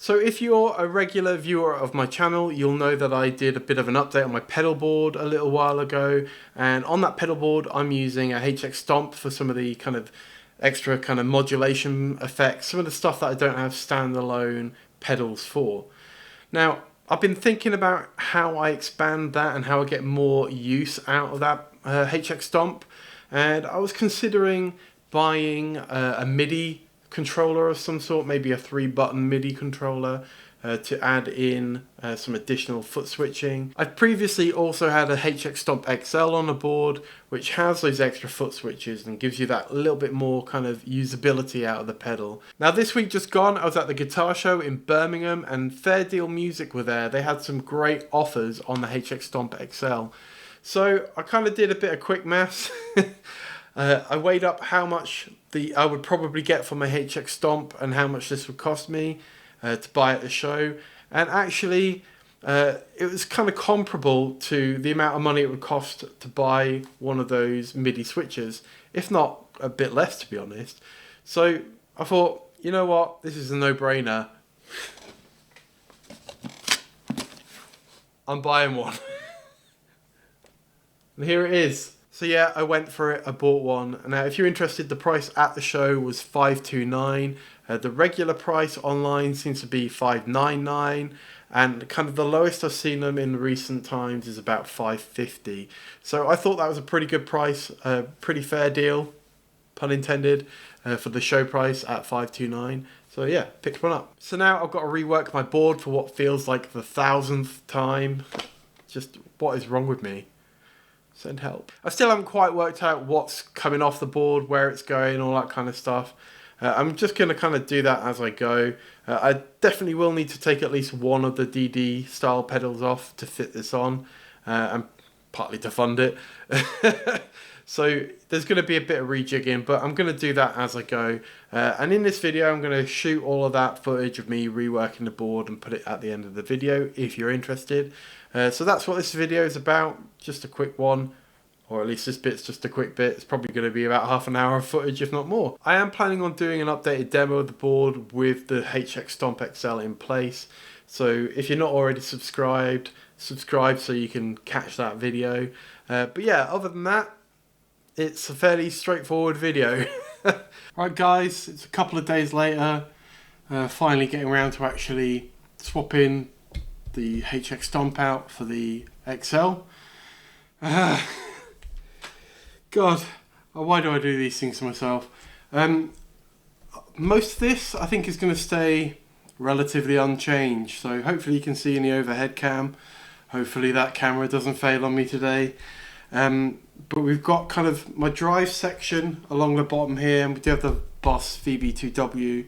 So if you're a regular viewer of my channel, you'll know that I did a bit of an update on my pedal board a little while ago, and on that pedal board I'm using a HX Stomp for some of the kind of extra kind of modulation effects, some of the stuff that I don't have standalone pedals for. Now I've been thinking about how I expand that and how I get more use out of that HX Stomp, and I was considering buying a MIDI controller of some sort, maybe a 3-button MIDI controller to add in some additional foot switching. I've previously also had a HX Stomp XL on the board, which has those extra foot switches and gives you that little bit more kind of usability out of the pedal. Now this week just gone, I was at the guitar show in Birmingham and Fair Deal Music were there. They had some great offers on the HX Stomp XL. So I kind of did a bit of quick maths. I weighed up how much I would probably get from a HX Stomp and how much this would cost me to buy at the show, and actually it was kind of comparable to the amount of money it would cost to buy one of those MIDI switches, if not a bit less, to be honest. So I thought, you know what, this is a no-brainer. I'm buying one. And here it is. So yeah, I went for it, I bought one. Now if you're interested, the price at the show was $529. The regular price online seems to be $599, and kind of the lowest I've seen them in recent times is about $550. So I thought that was a pretty good price, a pretty fair deal, pun intended, for the show price at $529. So yeah, picked one up. So now I've got to rework my board for what feels like the 1000th time. Just what is wrong with me? Send help. I still haven't quite worked out what's coming off the board, where it's going, all that kind of stuff. I'm just going to kind of do that as I go. I definitely will need to take at least one of the DD style pedals off to fit this on, and partly to fund it. So there's going to be a bit of rejigging, but I'm going to do that as I go. And in this video, I'm going to shoot all of that footage of me reworking the board and put it at the end of the video if you're interested. So that's what this video is about, just a quick one, or at least this bit's just a quick bit. It's probably going to be about half an hour of footage, if not more. I am planning on doing an updated demo of the board with the HX Stomp XL in place. So if you're not already subscribed, subscribe so you can catch that video. But yeah, other than that, it's a fairly straightforward video. Right guys, it's a couple of days later, finally getting around to actually swapping the HX Stomp out for the XL. God, why do I do these things to myself? Most of this I think is going to stay relatively unchanged, so hopefully you can see in the overhead cam. Hopefully that camera doesn't fail on me today. But we've got kind of my drive section along the bottom here, and we do have the Boss VB2W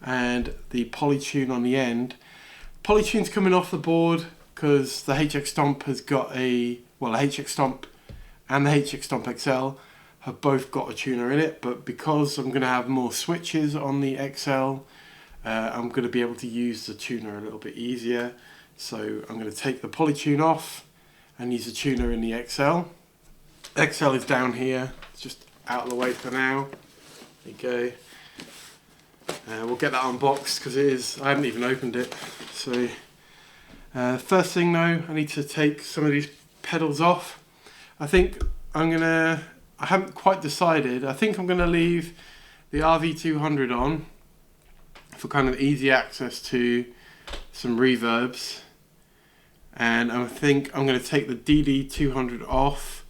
and the Polytune on the end. Polytune's coming off the board because the HX Stomp has got the HX Stomp and the HX Stomp XL have both got a tuner in it, but because I'm going to have more switches on the XL, I'm going to be able to use the tuner a little bit easier. So I'm going to take the Polytune off and use the tuner in the XL. XL is down here, it's just out of the way for now. There you go. We'll get that unboxed because I haven't even opened it. So first thing though, I need to take some of these pedals off. I think I haven't quite decided. I think I'm going to leave the RV200 on for kind of easy access to some reverbs. And I think I'm going to take the DD200 off,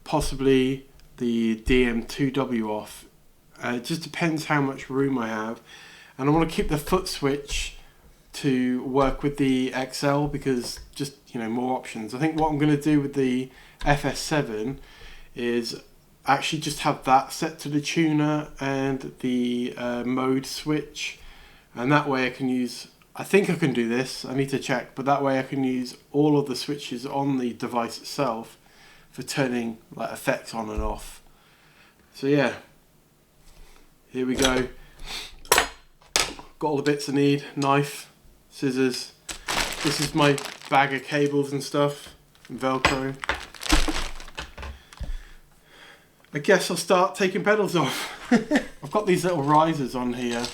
possibly the DM2W off. It just depends how much room I have. And I want to keep the foot switch to work with the XL because just, more options. I think what I'm going to do with the FS7 is actually just have that set to the tuner and the mode switch. And that way I can use, I think I can do this, I need to check, but that way I can use all of the switches on the device itself for turning like effects on and off. So yeah, here we go. Got all the bits I need, knife, scissors. This is my bag of cables and stuff, and Velcro. I guess I'll start taking pedals off. I've got these little risers on here.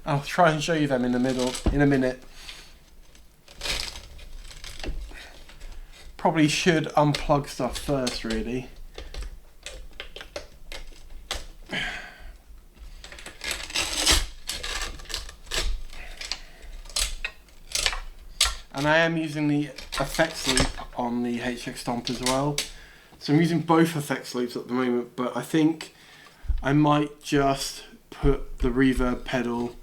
I'll try and show you them in the middle in a minute. Probably should unplug stuff first, really. And I am using the effects loop on the helix Stomp as well. So I'm using both effects loops at the moment, but I think I might just put the reverb pedal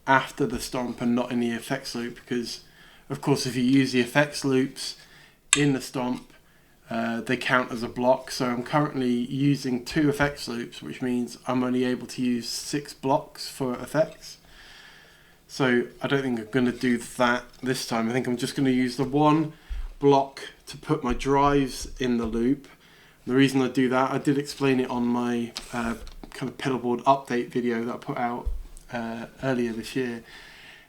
after the Stomp and not in the effects loop, because of course if you use the effects loops in the Stomp, they count as a block. So I'm currently using 2 effects loops, which means I'm only able to use 6 blocks for effects. So I don't think I'm going to do that this time. I think I'm just going to use the 1 block to put my drives in the loop. The reason I do that, I did explain it on my kind of pedalboard update video that I put out earlier this year.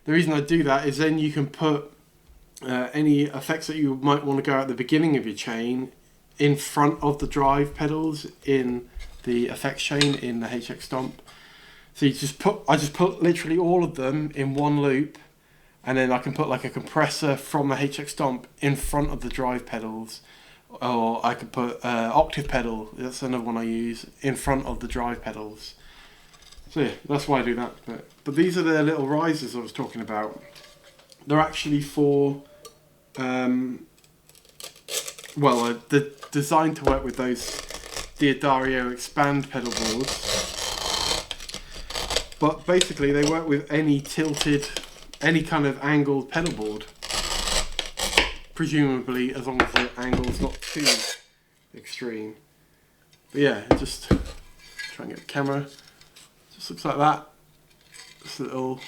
The reason I do that is then you can put any effects that you might want to go at the beginning of your chain in front of the drive pedals in the effects chain in the helix Stomp. So I just put literally all of them in one loop, and then I can put like a compressor from the helix Stomp in front of the drive pedals, or I could put octave pedal, that's another one I use, in front of the drive pedals. So yeah, that's why I do that. But these are the little risers I was talking about. They're actually for, well, they're designed to work with those D'Addario expand pedal boards. But basically they work with any tilted, any kind of angled pedal board. Presumably as long as the angle's not too extreme. But yeah, just try and get the camera. Just looks like that. This little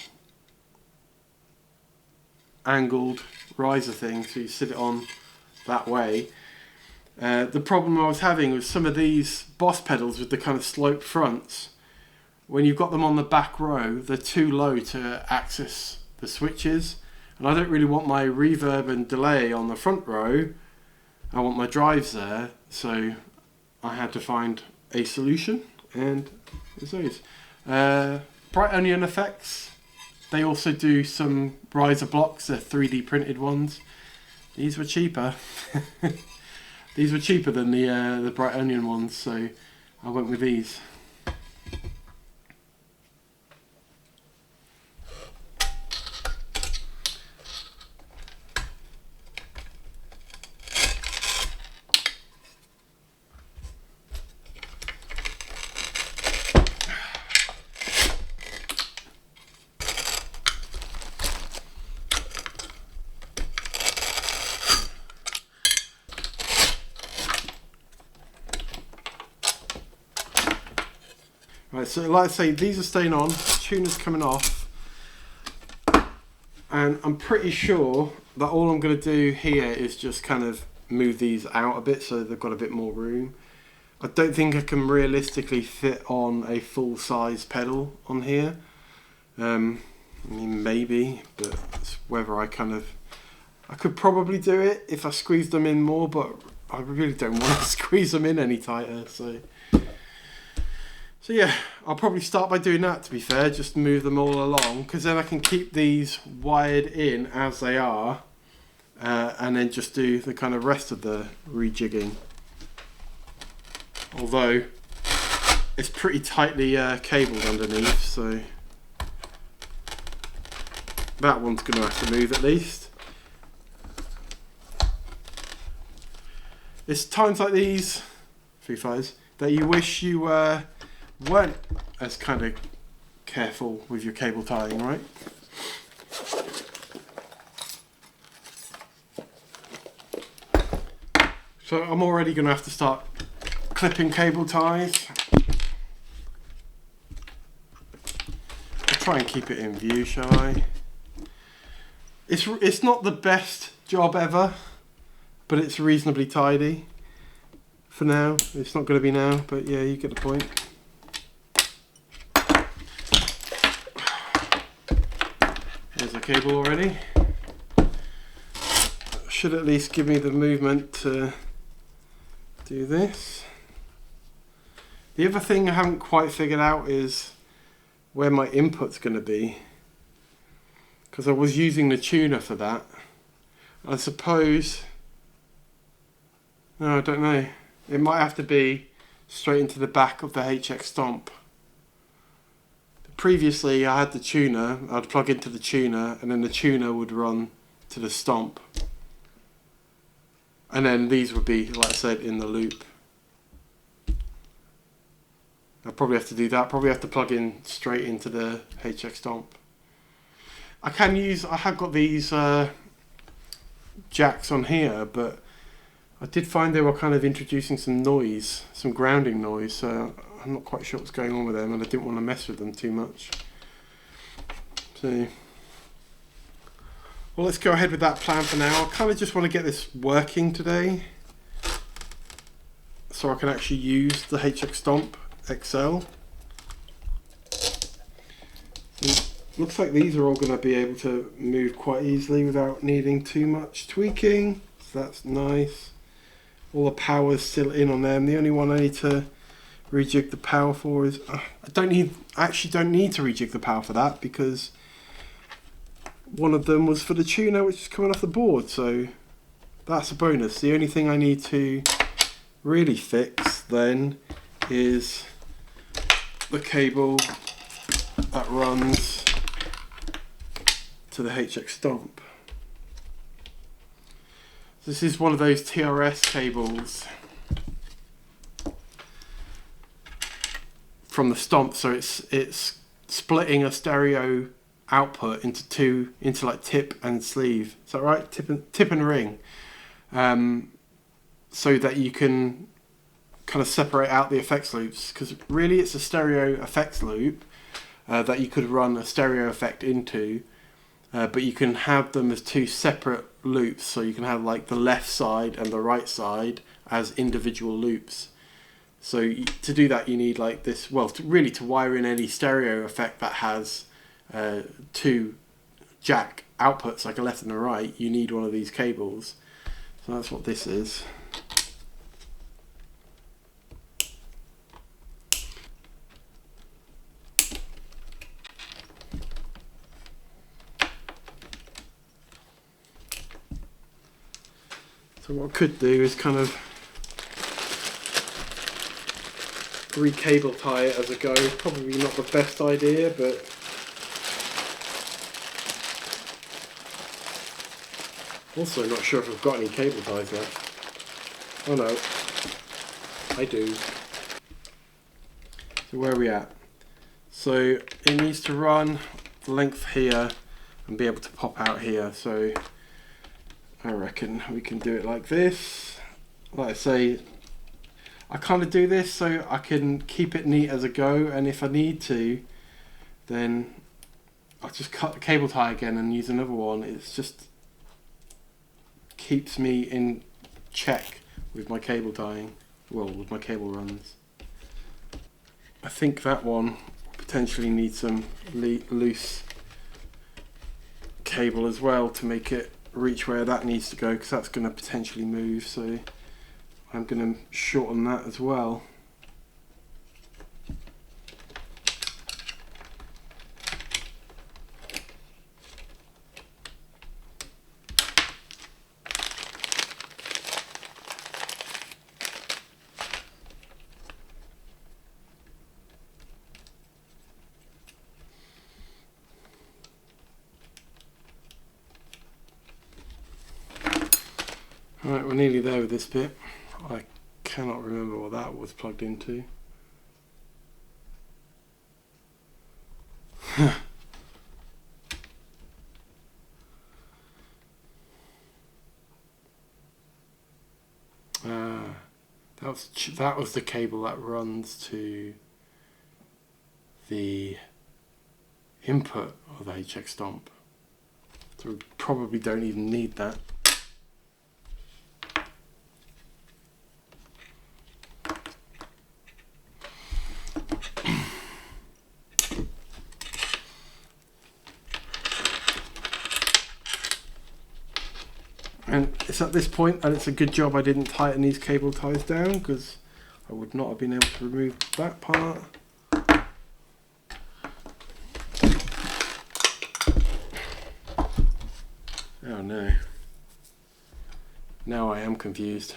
angled riser thing, so you sit it on that way. The problem I was having was some of these Boss pedals with the kind of sloped fronts. When you've got them on the back row, they're too low to access the switches, and I don't really want my reverb and delay on the front row. I want my drives there, so I had to find a solution, and there's those. Bright Onion Effects, they also do some riser blocks, they're 3D printed ones. These were cheaper. These were cheaper than the Bright Onion ones, so I went with these. Right, so like I say, these are staying on, tuner's coming off, and I'm pretty sure that all I'm going to do here is just kind of move these out a bit so they've got a bit more room. I don't think I can realistically fit on a full size pedal on here. I mean, maybe, but it's whether I could probably do it if I squeezed them in more, but I really don't want to squeeze them in any tighter, So yeah, I'll probably start by doing that, to be fair, just move them all along, because then I can keep these wired in as they are, and then just do the kind of rest of the rejigging. Although, it's pretty tightly cabled underneath, so that one's going to have to move at least. It's times like these, Foo Fighters, that you wish you weren't as kind of careful with your cable tying, right? So I'm already going to have to start clipping cable ties. I'll try and keep it in view, shall I? It's not the best job ever, but it's reasonably tidy for now. It's not going to be now, but yeah, you get the point. There's the cable already. Should at least give me the movement to do this. The other thing I haven't quite figured out is where my input's going to be, because I was using the tuner for that. I suppose, no, I don't know, it might have to be straight into the back of the HX Stomp. Previously I had the tuner, I'd plug into the tuner and then the tuner would run to the Stomp, and then these would be, like I said, in the loop. I'll probably have to do that, probably have to plug in straight into the HX Stomp. I have got these jacks on here, but I did find they were kind of introducing some noise, some grounding noise, so I'm not quite sure what's going on with them, and I didn't want to mess with them too much. So, well, let's go ahead with that plan for now. I kind of just want to get this working today, so I can actually use the HX Stomp XL. So, looks like these are all going to be able to move quite easily without needing too much tweaking, so that's nice. All the power's still in on them. The only one I need to rejig the power for is I actually don't need to rejig the power for that, because one of them was for the tuner, which is coming off the board, so that's a bonus. The only thing I need to really fix then is the cable that runs to the HX Stomp. This is one of those TRS cables from the Stomp, so it's splitting a stereo output into like tip and sleeve. Is that right? Tip and ring, so that you can kind of separate out the effects loops, because really it's a stereo effects loop that you could run a stereo effect into, but you can have them as two separate loops, so you can have like the left side and the right side as individual loops. So to do that you need like this, well, to wire in any stereo effect that has two jack outputs, like a left and a right, you need one of these cables. So that's what this is. So what I could do is kind of re-cable tie it as I go. Probably not the best idea, but also not sure if I've got any cable ties left. Oh no, I do. So where are we at? So it needs to run the length here and be able to pop out here. So I reckon we can do it like this. Like I say, I kind of do this so I can keep it neat as I go, and if I need to, then I'll just cut the cable tie again and use another one. It's just keeps me in check with my cable tying, well, with my cable runs. I think that one potentially needs some loose cable as well to make it reach where that needs to go, because that's going to potentially move, so I'm going to shorten that as well. Right, we're nearly there with this bit. I cannot remember what that was plugged into. That was the cable that runs to the input of the HX Stomp. So we probably don't even need that. And it's at this point, and it's a good job I didn't tighten these cable ties down, because I would not have been able to remove that part. don't know. Now I am confused.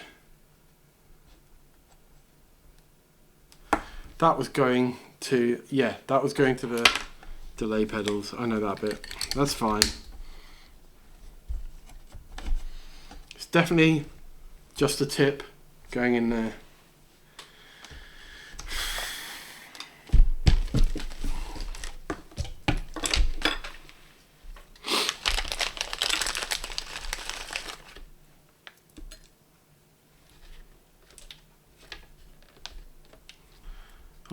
That was going to, yeah, that was going to the delay pedals. I know that bit. That's fine. It's definitely just a tip going in there.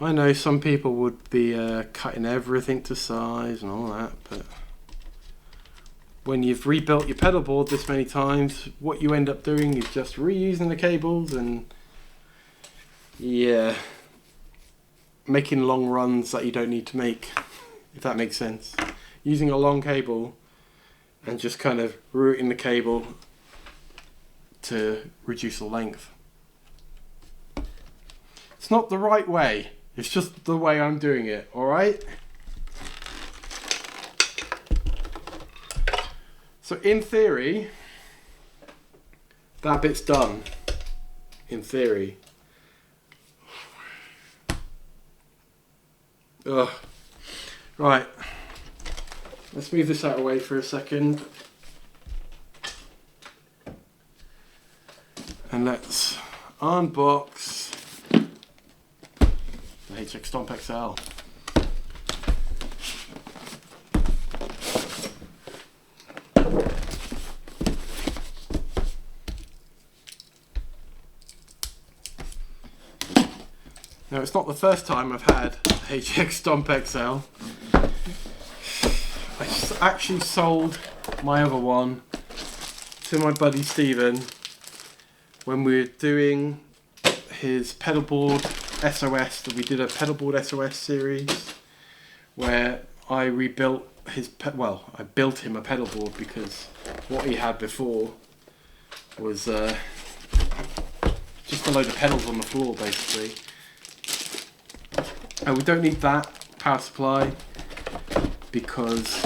I know some people would be cutting everything to size and all that, but when you've rebuilt your pedal board this many times, what you end up doing is just reusing the cables and, yeah, making long runs that you don't need to make, if that makes sense. Using a long cable and just kind of routing the cable to reduce the length. It's not the right way. It's just the way I'm doing it, alright? So in theory, that bit's done. In theory. Ugh. Right. Let's move this out of the way for a second. And let's unbox the helix Stomp XL. Now it's not the first time I've had a helix Stomp XL. I actually sold my other one to my buddy Stephen when we were doing his pedalboard SOS. We did a pedalboard SOS series where I rebuilt his I built him a pedalboard because what he had before was just a load of pedals on the floor basically. And we don't need that power supply because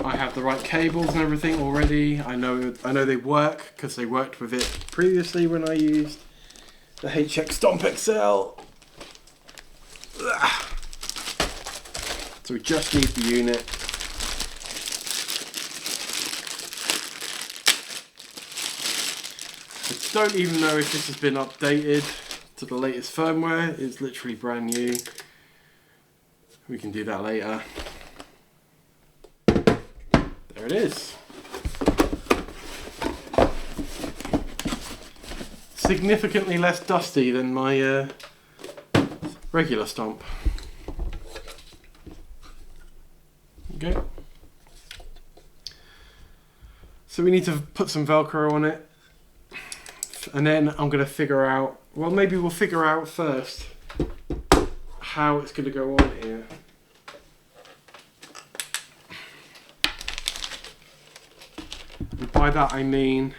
I have the right cables and everything already. I know they work because they worked with it previously when I used the helix Stomp XL. So we just need the unit. I don't even know if this has been updated to the latest firmware. It's literally brand new. We can do that later. There it is. Significantly less dusty than my regular Stomp. Okay. So we need to put some Velcro on it, and then I'm going to figure out, well, maybe we'll figure out first how it's going to go on here. And by that I mean,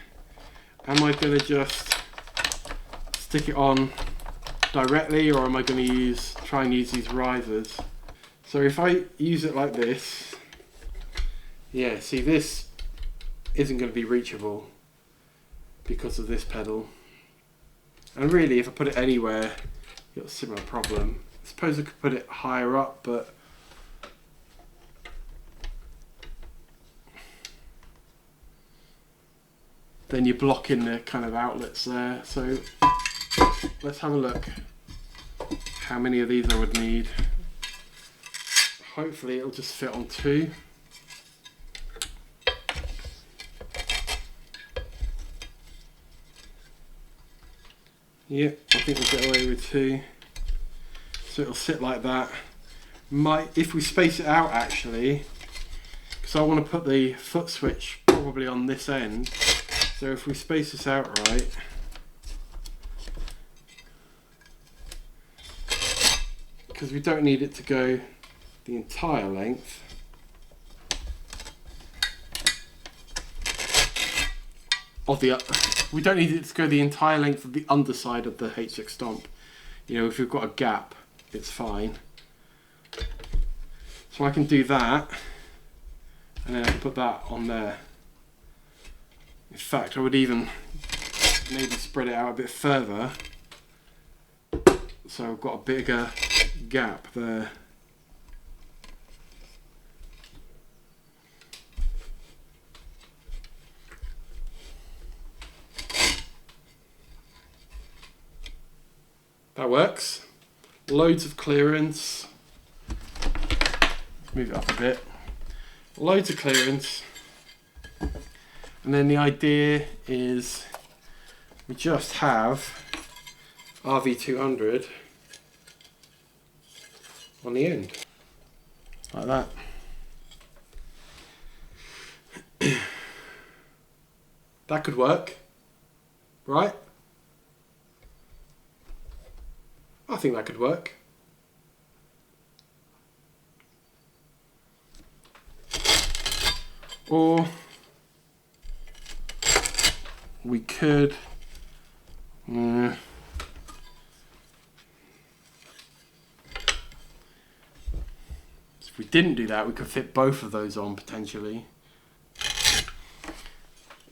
am I going to just stick it on directly, or am I going to try and use these risers? So if I use it like this, yeah, see, this isn't going to be reachable because of this pedal. And really, if I put it anywhere, you've got a similar problem. I suppose I could put it higher up, but then you're blocking the kind of outlets there. So let's have a look how many of these I would need. Hopefully it'll just fit on 2. Yep, I think we'll get away with 2. So it'll sit like that. If we space it out actually, because I want to put the foot switch probably on this end. So if we space this out right, because we don't need it to go the entire length. We don't need it to go the entire length of the underside of the helix Stomp. You know, if we've got a gap, it's fine. So I can do that, and then I can put that on there. In fact, I would even maybe spread it out a bit further, so I've got a bigger gap there. That works. Loads of clearance. Move it up a bit. Loads of clearance. And then the idea is we just have RV200 on the end. Like that. That could work, right? I think that could work. Or we could if we didn't do that, we could fit both of those on potentially.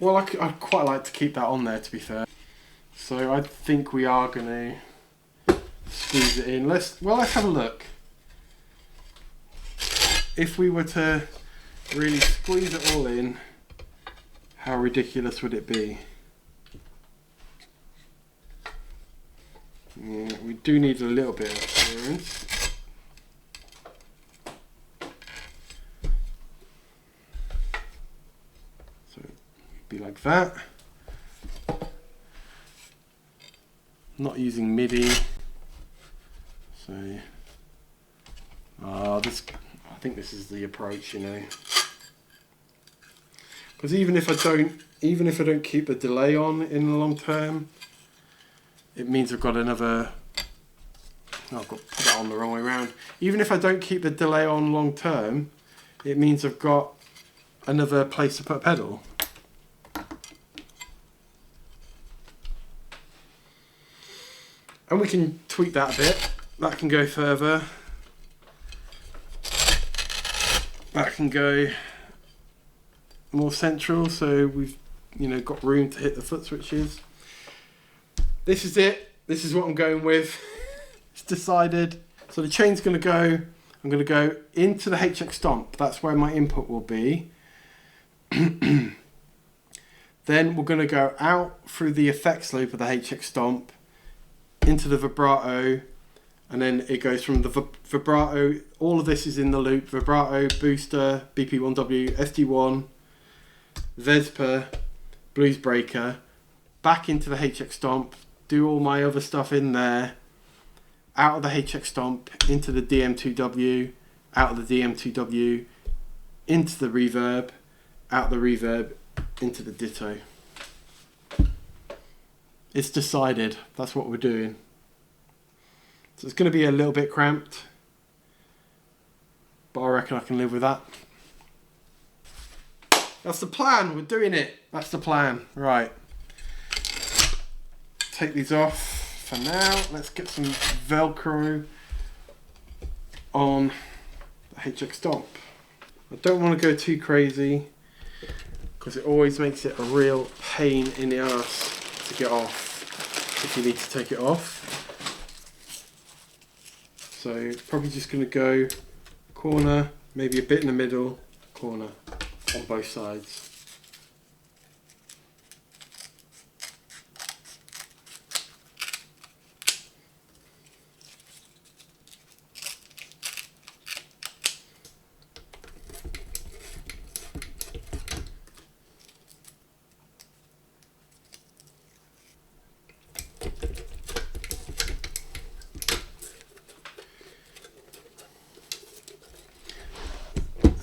Well, I'd quite like to keep that on there, to be fair. So I think we are going to squeeze it in. Let's have a look. If we were to really squeeze it all in, how ridiculous would it be? Yeah, we do need a little bit of clearance. So it'd be like that. Not using MIDI. So, I think this is the approach, you know. Because even if I don't keep the delay on in the long term, it means I've got another. Oh, I've got to put that on the wrong way around. Even if I don't keep the delay on long term, it means I've got another place to put a pedal. And we can tweak that a bit. That can go further. That can go more central, so we've got room to hit the foot switches. This is it. This is what I'm going with. It's decided. So the chain's going to go. I'm going to go into the HX Stomp. That's where my input will be. Then we're going to go out through the effects loop of the HX Stomp into the vibrato, and then it goes from the vibrato. All of this is in the loop: vibrato, booster, BP1W, SD1, Vespa, blues breaker, back into the HX Stomp, do all my other stuff in there, out of the HX Stomp, into the DM2W, out of the DM2W, into the reverb, out of the reverb, into the ditto. It's decided. That's what we're doing. So it's going to be a little bit cramped, but I reckon I can live with that. That's the plan. We're doing it. That's the plan. Right. Take these off for now. Let's get some Velcro on the HX Stomp. I don't want to go too crazy because it always makes it a real pain in the ass to get off if you need to take it off. So probably just going to go corner, maybe a bit in the middle, corner on both sides.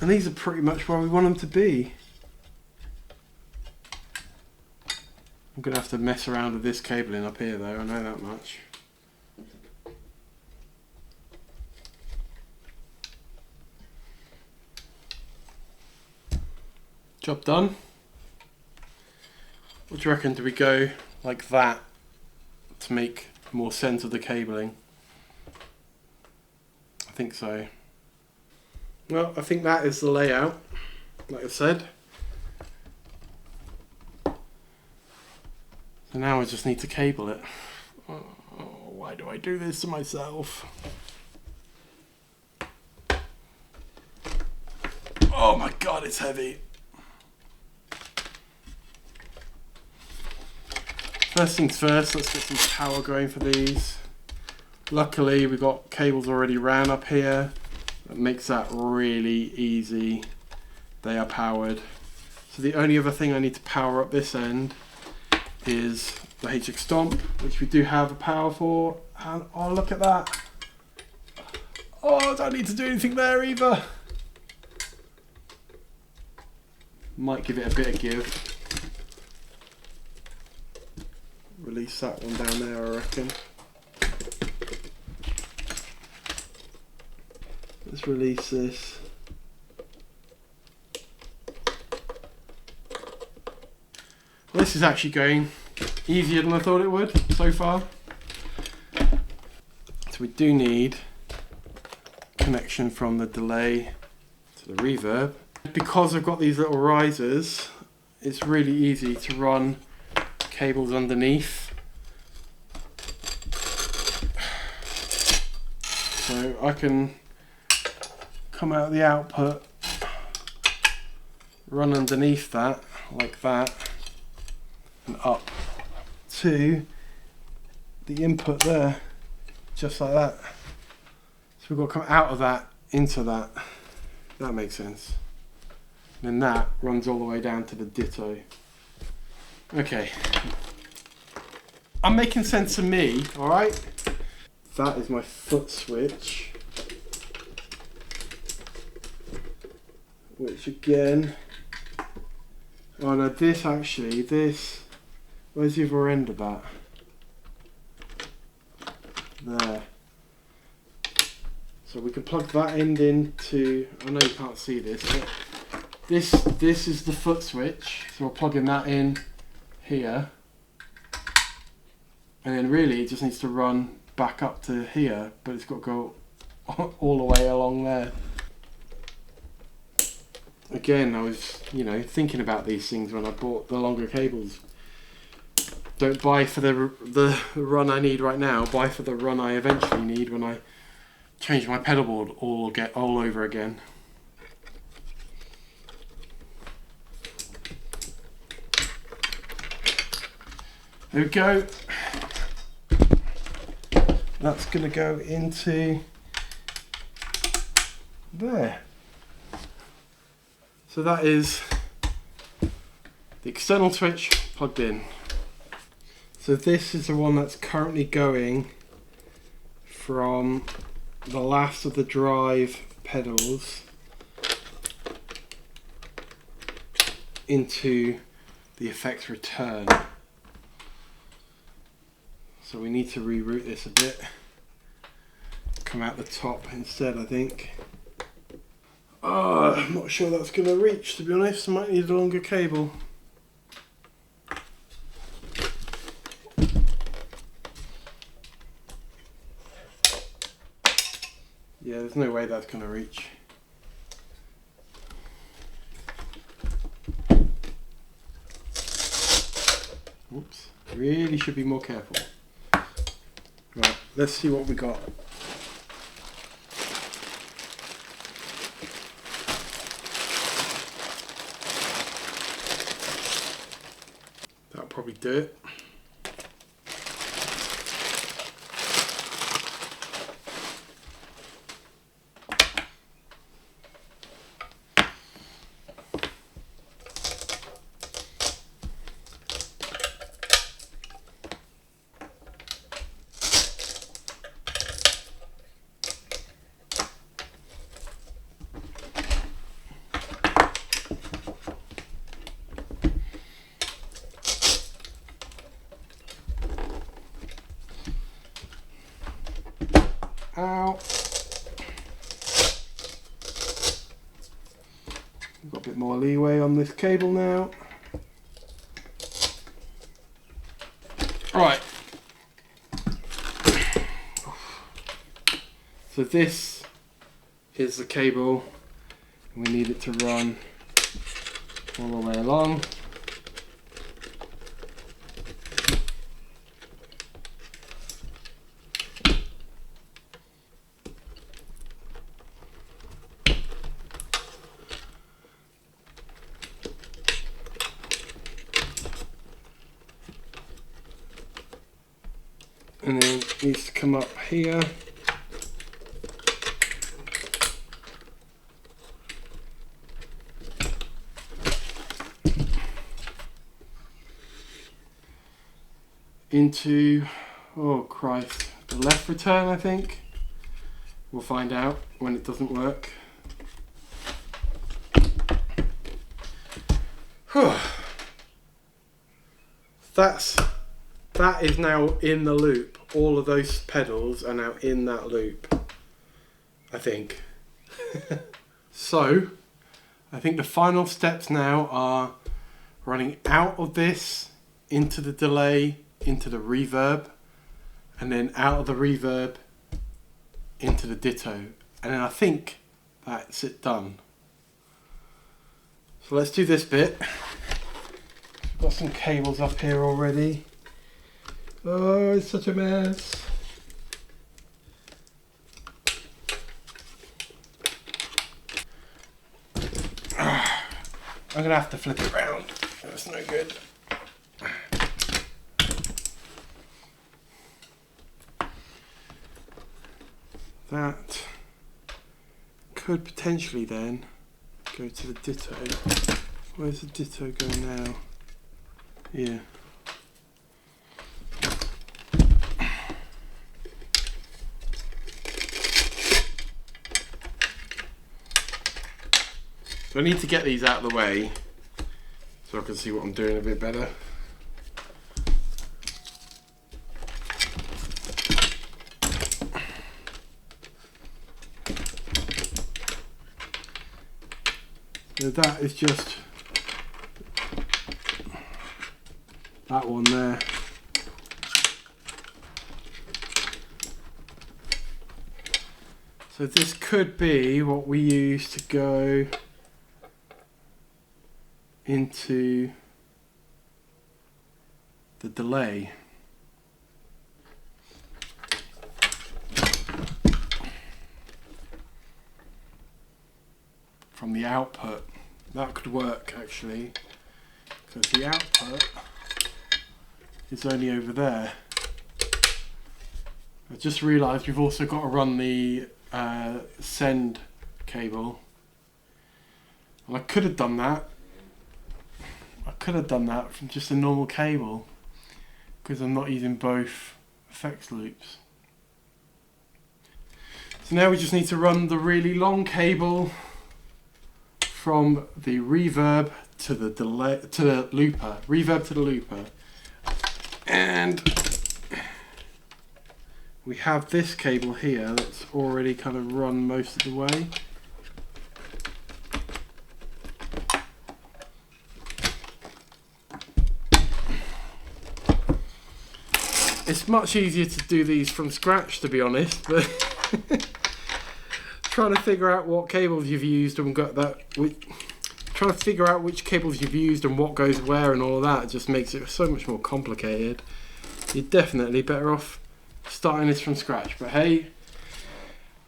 And these are pretty much where we want them to be. I'm going to have to mess around with this cabling up here though, I know that much. Job done. What do you reckon? Do we go like that to make more sense of the cabling? I think so. Well, I think that is the layout, like I said. So now I just need to cable it. Oh, why do I do this to myself? Oh my god, it's heavy. First things first, let's get some power going for these. Luckily, we've got cables already ran up here. That makes that really easy. They are powered. So the only other thing I need to power up this end is the helix Stomp, which we do have a power for. And oh, look at that. Oh, I don't need to do anything there either. Might give it a bit of give. Release that one down there, I reckon. Let's release this. Well, this is actually going easier than I thought it would so far. So we do need connection from the delay to the reverb. Because I've got these little risers, it's really easy to run cables underneath. So I can come out the output, run underneath that, like that, and up to the input there, just like that. So we've got to come out of that into that. That makes sense. And then that runs all the way down to the ditto. Okay. I'm making sense to me, alright? That is my foot switch. Which again... Oh no, this actually, this... Where's the other end of that? There. So we can plug that end into... I know you can't see this, but... This is the foot switch. So we're plugging that in here. And then really it just needs to run back up to here, but it's got to go all the way along there. Again, I was, thinking about these things when I bought the longer cables. Don't buy for the run I need right now, buy for the run I eventually need when I change my pedalboard all over again. There we go. That's going to go into there. So that is the external switch plugged in. So this is the one that's currently going from the last of the drive pedals into the effects return. So we need to reroute this a bit. Come out the top instead, I think. I'm not sure that's going to reach, to be honest. I might need a longer cable. Yeah, there's no way that's going to reach. Oops. Really should be more careful. Right, let's see what we got. That'll probably do it. Ow. We've got a bit more leeway on this cable now. Right. So this is the cable. We need it to run all the way along. and then it needs to come up here. Into, oh Christ, the left return, I think. We'll find out when it doesn't work. That is now in the loop. All of those pedals are now in that loop, I think. So, I think the final steps now are running out of this into the delay, into the reverb, and then out of the reverb into the ditto, and then I think that's it done. So let's do this bit. We've got some cables up here already. Oh, it's such a mess. I'm gonna have to flip it around. That's no good. That could potentially then go to the ditto. Where's the ditto go now? Yeah. So I need to get these out of the way so I can see what I'm doing a bit better. So that is just that one there. So this could be what we use to go into the delay. From the output. That could work actually, because the output is only over there. I just realised we've also got to run the send cable, and I could have done that. From just a normal cable, because I'm not using both effects loops. So now we just need to run the really long cable from the reverb to the delay to the looper, reverb to the looper, and we have this cable here that's already kind of run most of the way. It's much easier to do these from scratch, to be honest, but trying to figure out what cables you've used and got that, trying to figure out which cables you've used and what goes where and all of that just makes it so much more complicated. You're definitely better off starting this from scratch, but hey,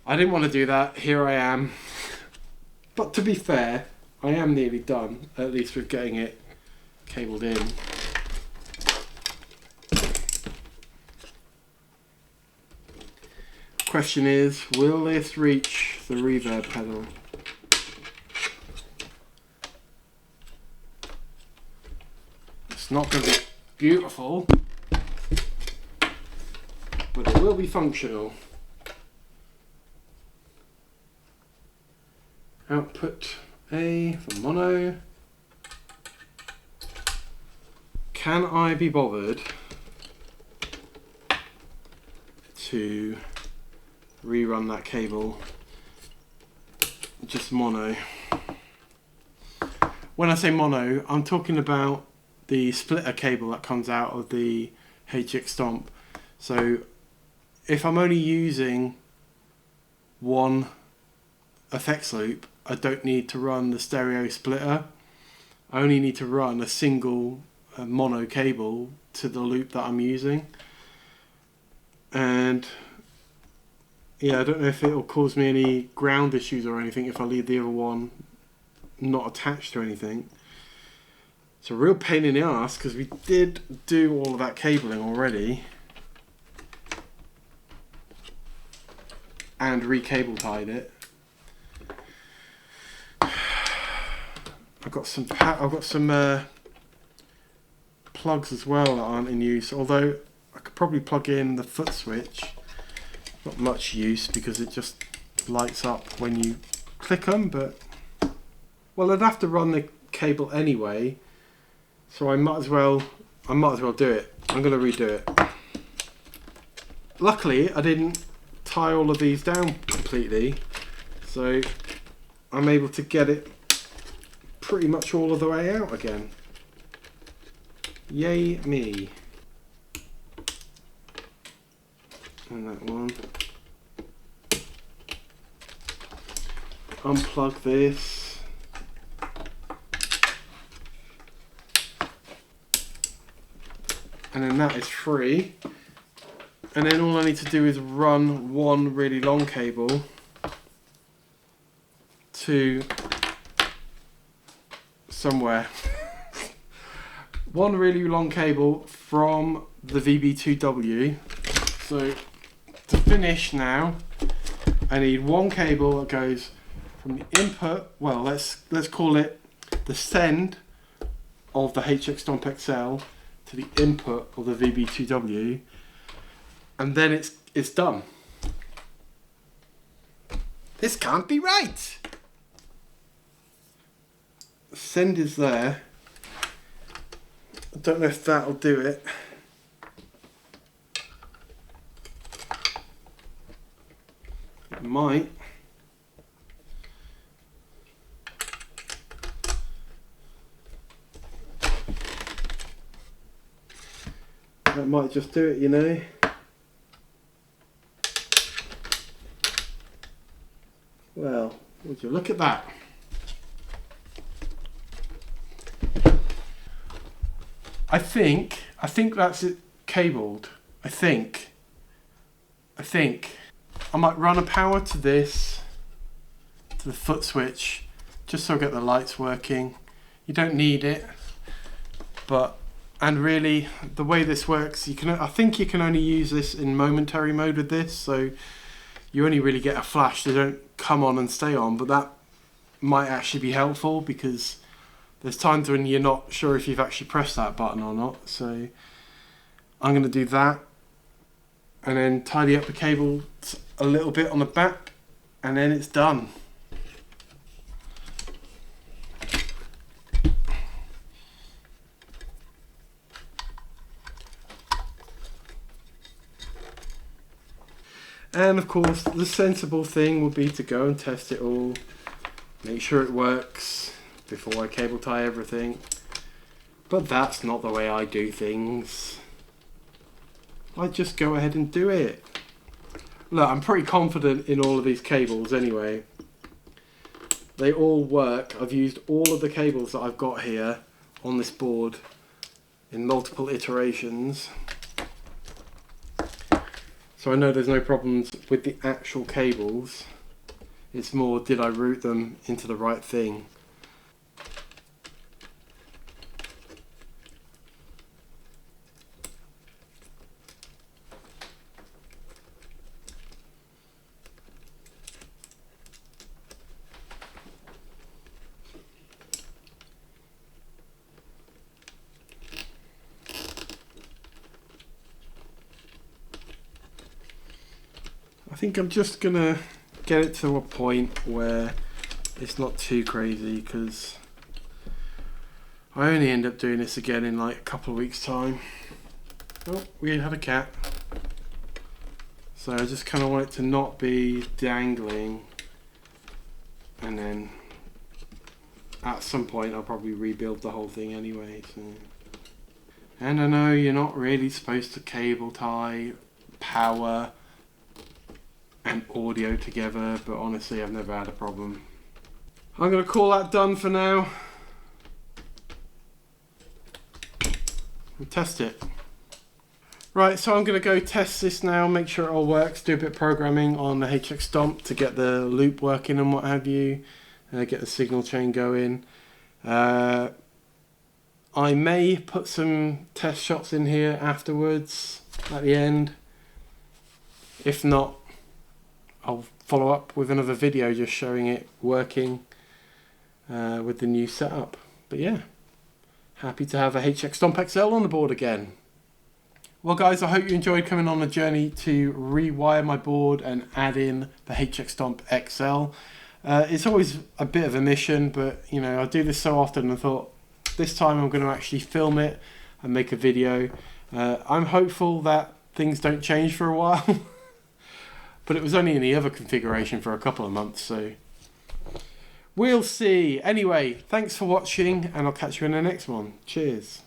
I didn't want to do that. Here I am. But to be fair, I am nearly done, at least with getting it cabled in. Question is, will this reach the reverb pedal? It's not going to be beautiful, but it will be functional. Output A for mono. Can I be bothered to rerun that cable just mono? When I say mono, I'm talking about the splitter cable that comes out of the helix Stomp. So if I'm only using one effects loop, I don't need to run the stereo splitter. I only need to run a single mono cable to the loop that I'm using. And yeah, I don't know if it'll cause me any ground issues or anything if I leave the other one not attached to anything. It's a real pain in the ass because we did do all of that cabling already. and re-cable tied it. I've got some plugs as well that aren't in use, although I could probably plug in the foot switch. Not much use because it just lights up when you click them, but well, I'd have to run the cable anyway, so I might as well do it. I'm going to redo it. Luckily, I didn't tie all of these down completely, so I'm able to get it pretty much all of the way out again. Yay me. And that one. Unplug this. And then that is free. And then all I need to do is run one really long cable to somewhere. One really long cable from the VB2W. So to finish now, I need one cable that goes from the input, well, let's call it the send of the HX Stomp XL to the input of the VB2W, and then it's done. This can't be right. Send is there. I don't know if that'll do it. It might. That might just do it, you know. Well, would you look at that? I think that's it cabled. I think I might run a power to this, to the foot switch, just so I get the lights working. You don't need it, and really the way this works, I think you can only use this in momentary mode with this, so you only really get a flash. They don't come on and stay on, but that might actually be helpful because there's times when you're not sure if you've actually pressed that button or not. So I'm going to do that and then tidy up the cable a little bit on the back, and then it's done. And of course, the sensible thing would be to go and test it all, make sure it works before I cable tie everything. But that's not the way I do things. I just go ahead and do it. Look, I'm pretty confident in all of these cables anyway. They all work. I've used all of the cables that I've got here on this board in multiple iterations. So I know there's no problems with the actual cables. It's more, did I route them into the right thing? I think I'm just gonna get it to a point where it's not too crazy, because I only end up doing this again in like a couple of weeks time. Oh, we had a cat. So I just kind of want it to not be dangling, and then at some point I'll probably rebuild the whole thing anyway. So. And I know you're not really supposed to cable tie power and audio together, but honestly I've never had a problem. I'm going to call that done for now. We'll test it. Right, so I'm going to go test this now, make sure it all works, do a bit of programming on the HX Stomp to get the loop working and what have you, get the signal chain going. I may put some test shots in here afterwards at the end. If not, I'll follow up with another video just showing it working with the new setup. But yeah, happy to have a HX Stomp XL on the board again. Well guys, I hope you enjoyed coming on a journey to rewire my board and add in the HX Stomp XL. It's always a bit of a mission, but you know, I do this so often and I thought this time I'm going to actually film it and make a video. I'm hopeful that things don't change for a while, but it was only in the other configuration for a couple of months, so we'll see. Anyway, thanks for watching and I'll catch you in the next one. Cheers.